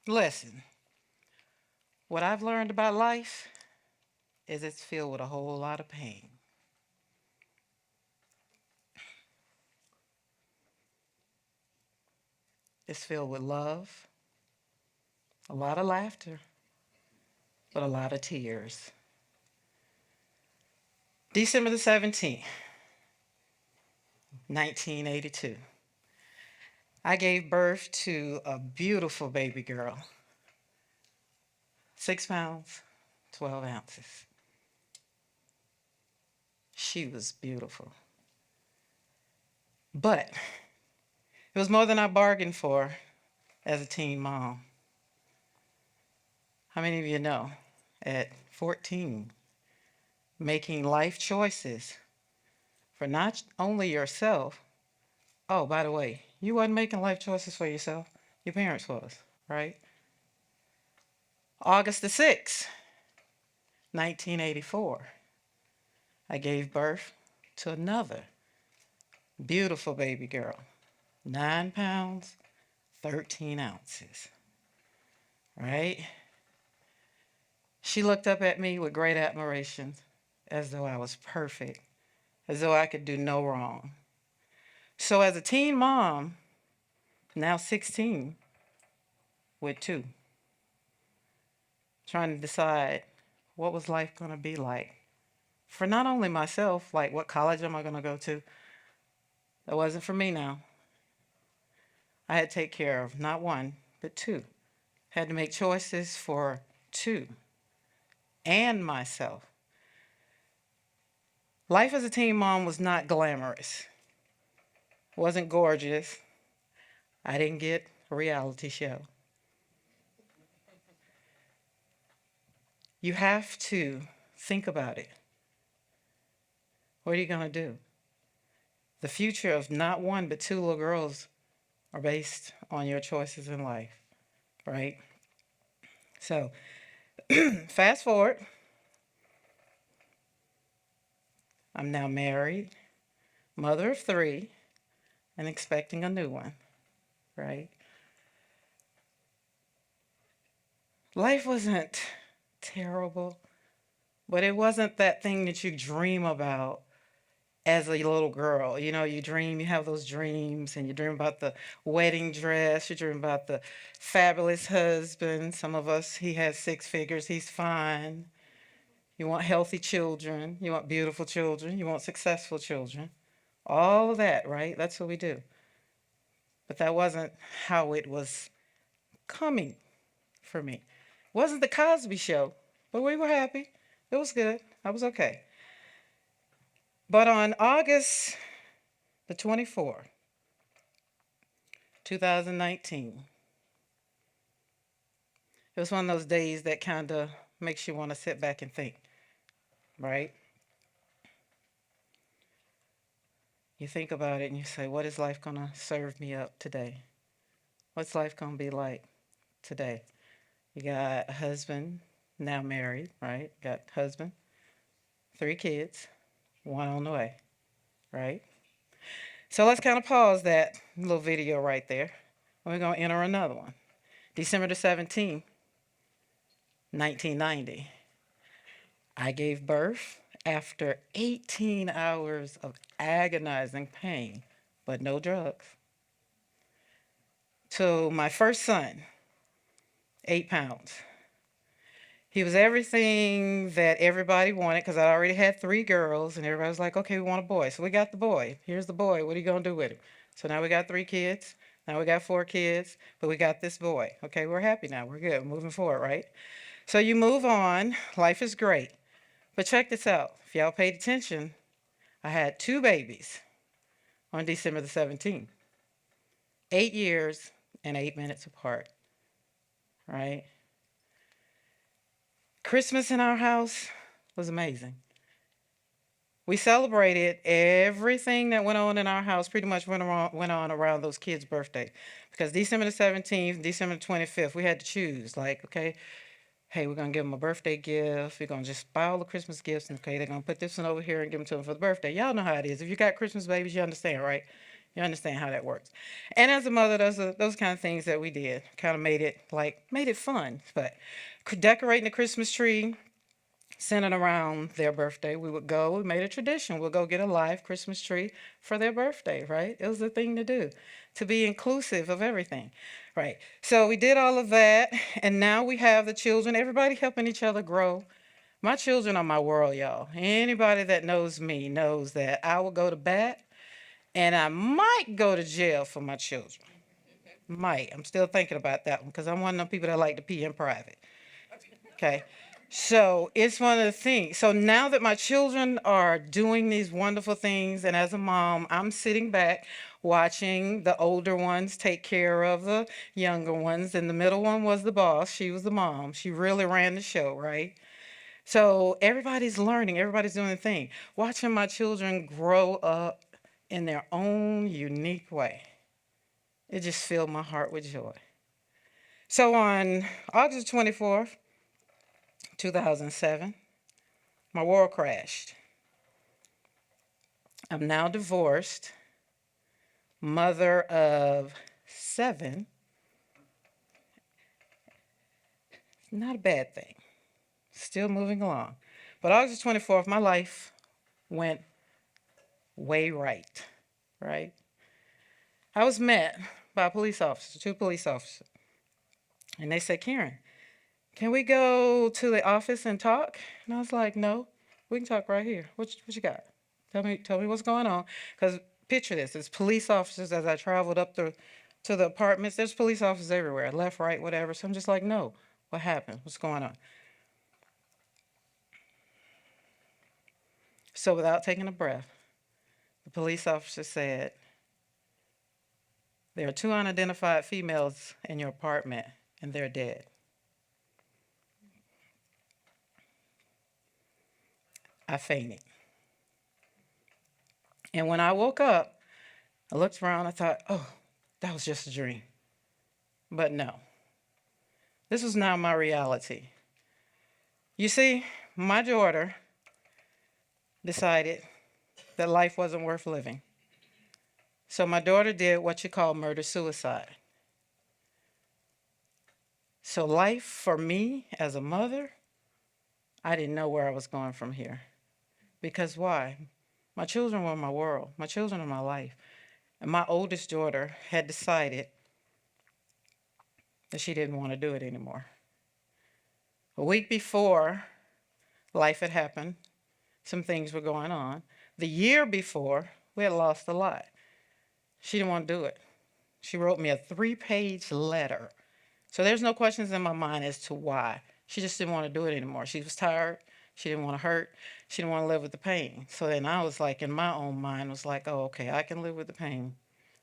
Listen, what I've learned about life is it's filled with a whole lot of pain. It's filled with love, a lot of laughter, but a lot of tears. December the 17th, 1982. I gave birth to a beautiful baby girl, 6 pounds, 12 ounces. She was beautiful. But it was more than I bargained for as a teen mom. How many of you know at 14, making life choices for not only yourself, oh, by the way, you wasn't making life choices for yourself, your parents was, right? August the 6th, 1984, I gave birth to another beautiful baby girl, 9 pounds, 13 ounces, right? She looked up at me with great admiration, as though I was perfect, as though I could do no wrong. So as a teen mom, now 16, with two, trying to decide what was life going to be like for not only myself, like what college am I going to go to? That wasn't for me now. I had to take care of not one, but two. Had to make choices for two and myself. Life as a teen mom was not glamorous. Wasn't gorgeous. I didn't get a reality show. You have to think about it. What are you going to do? The future of not one, but two little girls are based on your choices in life, right? So, fast forward. I'm now married, mother of three, and expecting a new one, right? Life wasn't terrible, but it wasn't that thing that you dream about as a little girl. You know, you dream, you have those dreams, and you dream about the wedding dress, you dream about the fabulous husband. Some of us, he has six figures, he's fine. You want healthy children, you want beautiful children, you want successful children. All of that, right? That's what we do. But that wasn't how it was coming for me. It wasn't the Cosby Show, but we were happy. It was good. I was okay. But on August the 24th, 2019, it was one of those days that kind of makes you want to sit back and think, right? You think about it and you say, what is life going to serve me up today? What's life going to be like today? You got a husband, now married, right? Got husband, three kids, one on the way, right? So let's kind of pause that little video right there. And we're going to enter another one. December the 17th, 1990. I gave birth after 18 hours of agonizing pain, but no drugs, to my first son, 8 pounds. He was everything that everybody wanted because I already had three girls, and everybody was like, okay, we want a boy. So we got the boy. Here's the boy. What are you going to do with him? So now we got three kids. Now we got four kids, but we got this boy. Okay, we're happy now. We're good. We're moving forward, right? So you move on. Life is great. But check this out. If y'all paid attention, I had two babies on December the 17th. 8 years and 8 minutes apart, right? Christmas in our house was amazing. We celebrated everything that went on in our house, pretty much went on around those kids' birthday. Because December the 17th, December the 25th, we had to choose. Like, okay, hey, we're going to give them a birthday gift. We're going to just buy all the Christmas gifts. And, okay, they're going to put this one over here and give them to them for the birthday. Y'all know how it is. If you got Christmas babies, you understand, right? You understand how that works. And as a mother, those kind of things that we did kind of made it fun. But decorating the Christmas tree, centered around their birthday, we made a tradition. We'll go get a live Christmas tree for their birthday, right? It was the thing to do, to be inclusive of everything, right? So we did all of that, and now we have the children, everybody helping each other grow. My children are my world, y'all. Anybody that knows me knows that I will go to bat and I might go to jail for my children. Might. I'm still thinking about that one because I'm one of them people that like to pee in private. Okay. So it's one of the things. So now that my children are doing these wonderful things, and as a mom, I'm sitting back watching the older ones take care of the younger ones, and the middle one was the boss. She was the mom. She really ran the show, right? So everybody's learning, everybody's doing the thing. Watching my children grow up in their own unique way. It just filled my heart with joy. So on August 24th, 2007, my world crashed. I'm now divorced, mother of 7. Not a bad thing. Still moving along. But August 24th, my life went way right? I was met by a police officer, 2 police officers. And they said, Karen, can we go to the office and talk? And I was like, no, we can talk right here. What you got? Tell me what's going on. Because picture this, it's police officers as I traveled up to the apartments. There's police officers everywhere, left, right, whatever. So I'm just like, no, what happened? What's going on? So without taking a breath, the police officer said, there are 2 unidentified females in your apartment, and they're dead. I fainted. And when I woke up, I looked around, I thought, oh, that was just a dream. But no, this was now my reality. You see, my daughter decided that life wasn't worth living. So my daughter did what you call murder-suicide. So life for me as a mother, I didn't know where I was going from here. Because why? My children were my world. My children are my life. And my oldest daughter had decided that she didn't want to do it anymore. A week before life had happened, some things were going on. The year before, we had lost a lot. She didn't want to do it. She wrote me a 3-page letter. So there's no questions in my mind as to why. She just didn't want to do it anymore. She was tired. She didn't want to hurt. She didn't want to live with the pain. So then I was like, in my own mind, was like, oh, okay, I can live with the pain.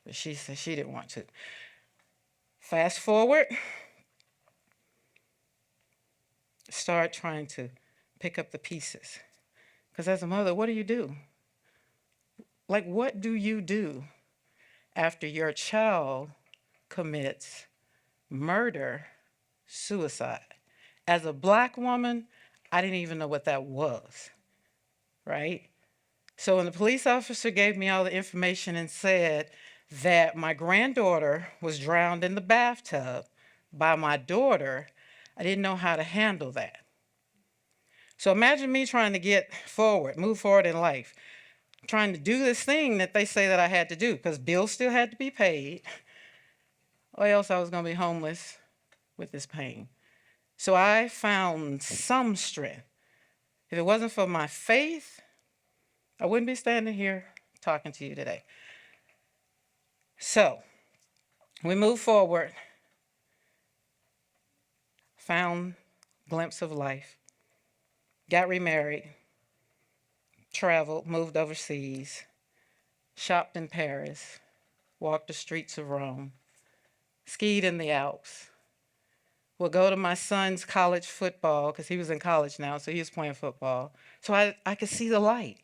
But she said she didn't want to. Fast forward, start trying to pick up the pieces. Because as a mother, what do you do? Like, what do you do after your child commits murder, suicide? As a Black woman, I didn't even know what that was, right? So when the police officer gave me all the information and said that my granddaughter was drowned in the bathtub by my daughter, I didn't know how to handle that. So imagine me trying to move forward in life, trying to do this thing that they say that I had to do because bills still had to be paid, or else I was going to be homeless with this pain. So I found some strength. If it wasn't for my faith, I wouldn't be standing here talking to you today. So we moved forward, found a glimpse of life, got remarried, traveled, moved overseas, shopped in Paris, walked the streets of Rome, skied in the Alps, would go to my son's college football, because he was in college now, so he was playing football. So I could see the light.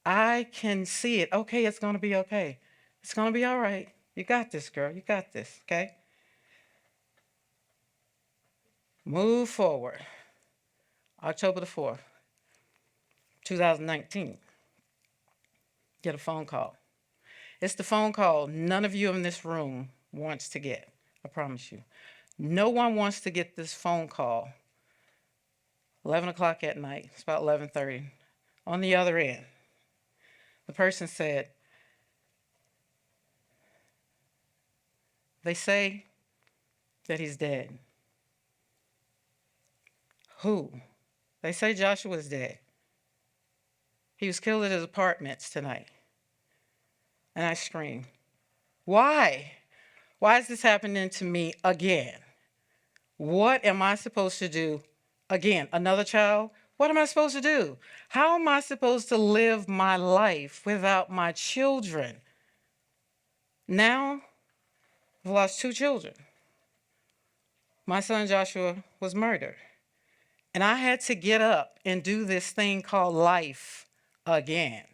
I can see it. Okay, it's going to be okay. It's going to be all right. You got this, girl. You got this, okay? Move forward. October the 4th, 2019. Get a phone call. It's the phone call none of you in this room wants to get. I promise you. No one wants to get this phone call. 11 o'clock at night. It's about 11:30. On the other end, the person said, they say that he's dead. Who? They say Joshua's dead. He was killed at his apartments tonight. And I screamed, why? Why is this happening to me again? What am I supposed to do again? Another child? What am I supposed to do? How am I supposed to live my life without my children? Now, I've lost 2 children. My son Joshua was murdered. And I had to get up and do this thing called life again.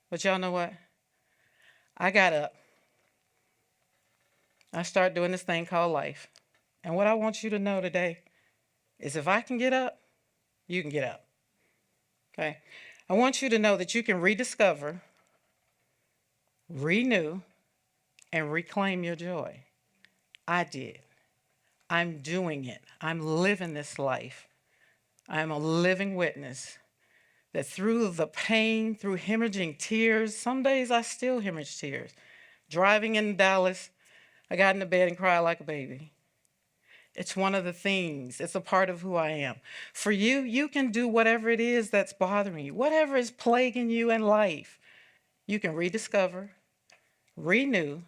But y'all know what? I got up. I started doing this thing called life. And what I want you to know today is if I can get up, you can get up. Okay? I want you to know that you can rediscover, renew, and reclaim your joy. I did. I'm doing it. I'm living this life. I'm a living witness that through the pain, through hemorrhaging tears, some days I still hemorrhage tears. Driving in Dallas, I got in the bed and cried like a baby. It's one of the things. It's a part of who I am. For you, you can do whatever it is that's bothering you, whatever is plaguing you in life. You can rediscover, renew,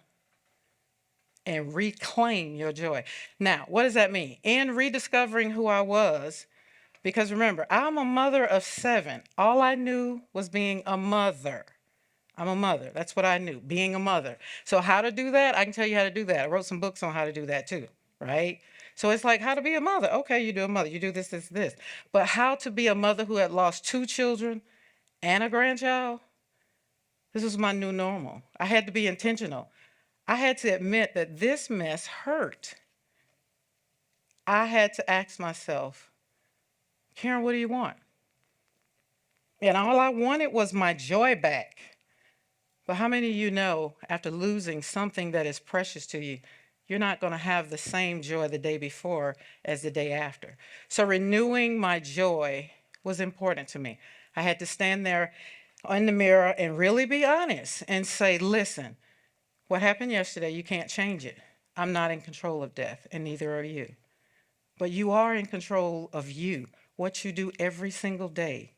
and reclaim your joy. Now, what does that mean? In rediscovering who I was, because remember, I'm a mother of 7. All I knew was being a mother. I'm a mother. That's what I knew, being a mother. So how to do that? I can tell you how to do that. I wrote some books on how to do that too, right? So it's like how to be a mother. Okay, you do a mother. You do this, this, this. But how to be a mother who had lost 2 children and a grandchild? This was my new normal. I had to be intentional. I had to admit that this mess hurt. I had to ask myself, Karen, what do you want? And all I wanted was my joy back. But how many of you know after losing something that is precious to you, you're not going to have the same joy the day before as the day after? So renewing my joy was important to me. I had to stand there in the mirror and really be honest and say, listen, what happened yesterday, you can't change it. I'm not in control of death, and neither are you. But you are in control of you. What you do every single day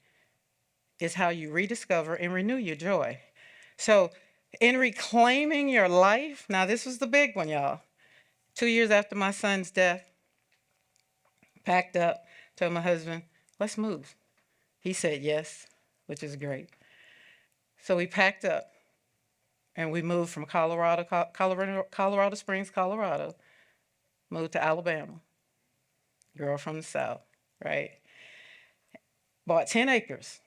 is how you rediscover and renew your joy. So in reclaiming your life, now this was the big one, y'all. 2 years after my son's death, packed up, told my husband, let's move. He said yes, which is great. So we packed up and we moved from Colorado Springs, Colorado, moved to Alabama. Girl from the South, right? Bought 10 acres.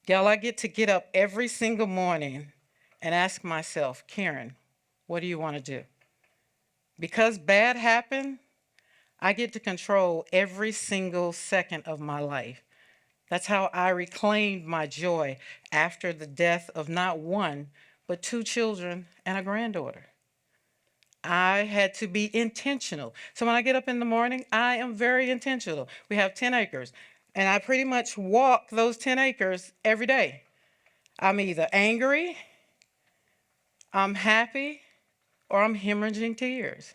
Y'all, I get up every single morning and ask myself, Karen, what do you want to do? Because bad happened, I get to control every single second of my life. That's how I reclaimed my joy after the death of not 1, but 2 children and a granddaughter. I had to be intentional. So when I get up in the morning, I am very intentional. We have 10 acres, and I pretty much walk those 10 acres every day. I'm either angry, I'm happy, or I'm hemorrhaging tears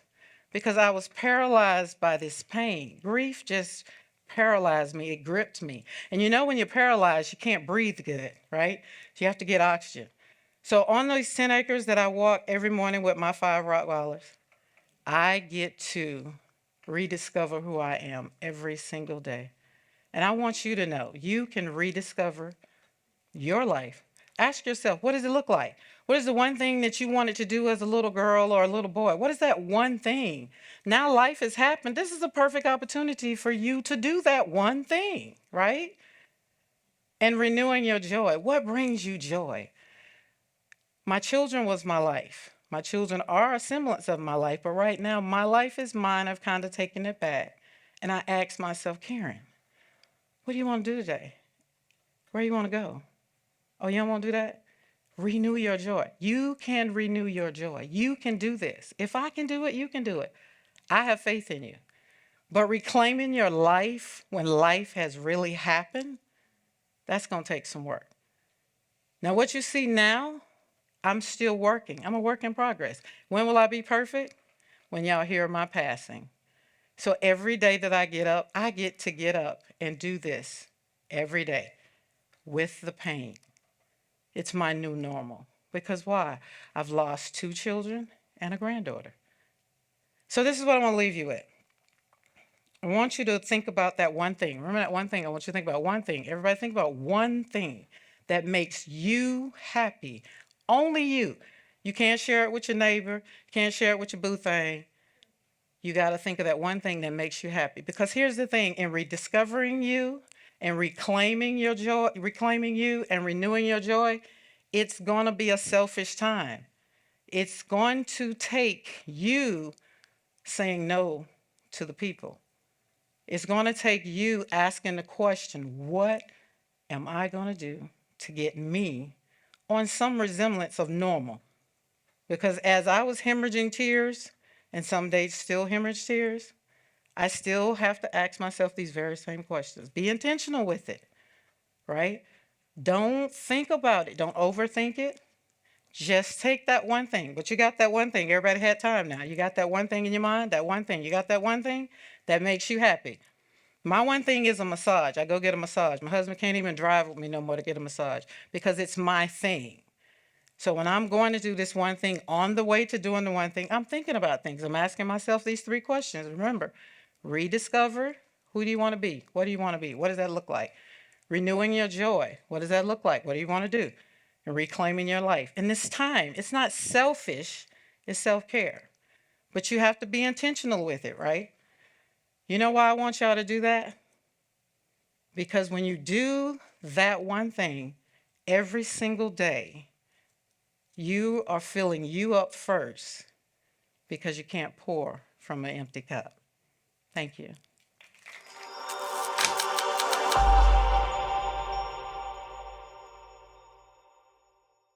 because I was paralyzed by this pain. Grief just paralyzed me. It gripped me. And you know when you're paralyzed, you can't breathe good, right? So you have to get oxygen. So on those 10 acres that I walk every morning with my 5 Rottweilers, I get to rediscover who I am every single day. And I want you to know, you can rediscover your life. Ask yourself, what does it look like? What is the one thing that you wanted to do as a little girl or a little boy? What is that one thing? Now life has happened. This is a perfect opportunity for you to do that one thing, right? And renewing your joy. What brings you joy? My children was my life. My children are a semblance of my life, but right now my life is mine. I've kind of taken it back. And I asked myself, Karen, what do you want to do today? Where do you want to go? Oh, you don't want to do that? Renew your joy. You can renew your joy. You can do this. If I can do it, you can do it. I have faith in you. But reclaiming your life when life has really happened, that's going to take some work. Now, what you see now, I'm still working. I'm a work in progress. When will I be perfect? When y'all hear my passing. So every day that I get to get up and do this every day with the pain. It's my new normal. Because why? I've lost 2 children and a granddaughter. So this is what I want to leave you with. I want you to think about that one thing. Remember that one thing? I want you to think about one thing. Everybody think about one thing that makes you happy. Only you. You can't share it with your neighbor. You can't share it with your boo thing. You got to think of that one thing that makes you happy. Because here's the thing, in rediscovering you and reclaiming your joy, reclaiming you and renewing your joy, it's going to be a selfish time. It's going to take you saying no to the people. It's going to take you asking the question, what am I going to do to get me on some resemblance of normal? Because as I was hemorrhaging tears, and some days still hemorrhage tears, I still have to ask myself these very same questions. Be intentional with it, right? Don't think about it. Don't overthink it. Just take that one thing. But you got that one thing. Everybody had time now. You got that one thing in your mind, that one thing. You got that one thing that makes you happy. My one thing is a massage. I go get a massage. My husband can't even drive with me no more to get a massage because it's my thing. So when I'm going to do this one thing, on the way to doing the one thing, I'm thinking about things. I'm asking myself these 3 questions. Remember, rediscover. Who do you want to be? What do you want to be? What does that look like? Renewing your joy. What does that look like? What do you want to do? And reclaiming your life. And this time, it's not selfish, it's self-care. But you have to be intentional with it, right? You know why I want y'all to do that? Because when you do that one thing every single day, you are filling you up first because you can't pour from an empty cup. Thank you.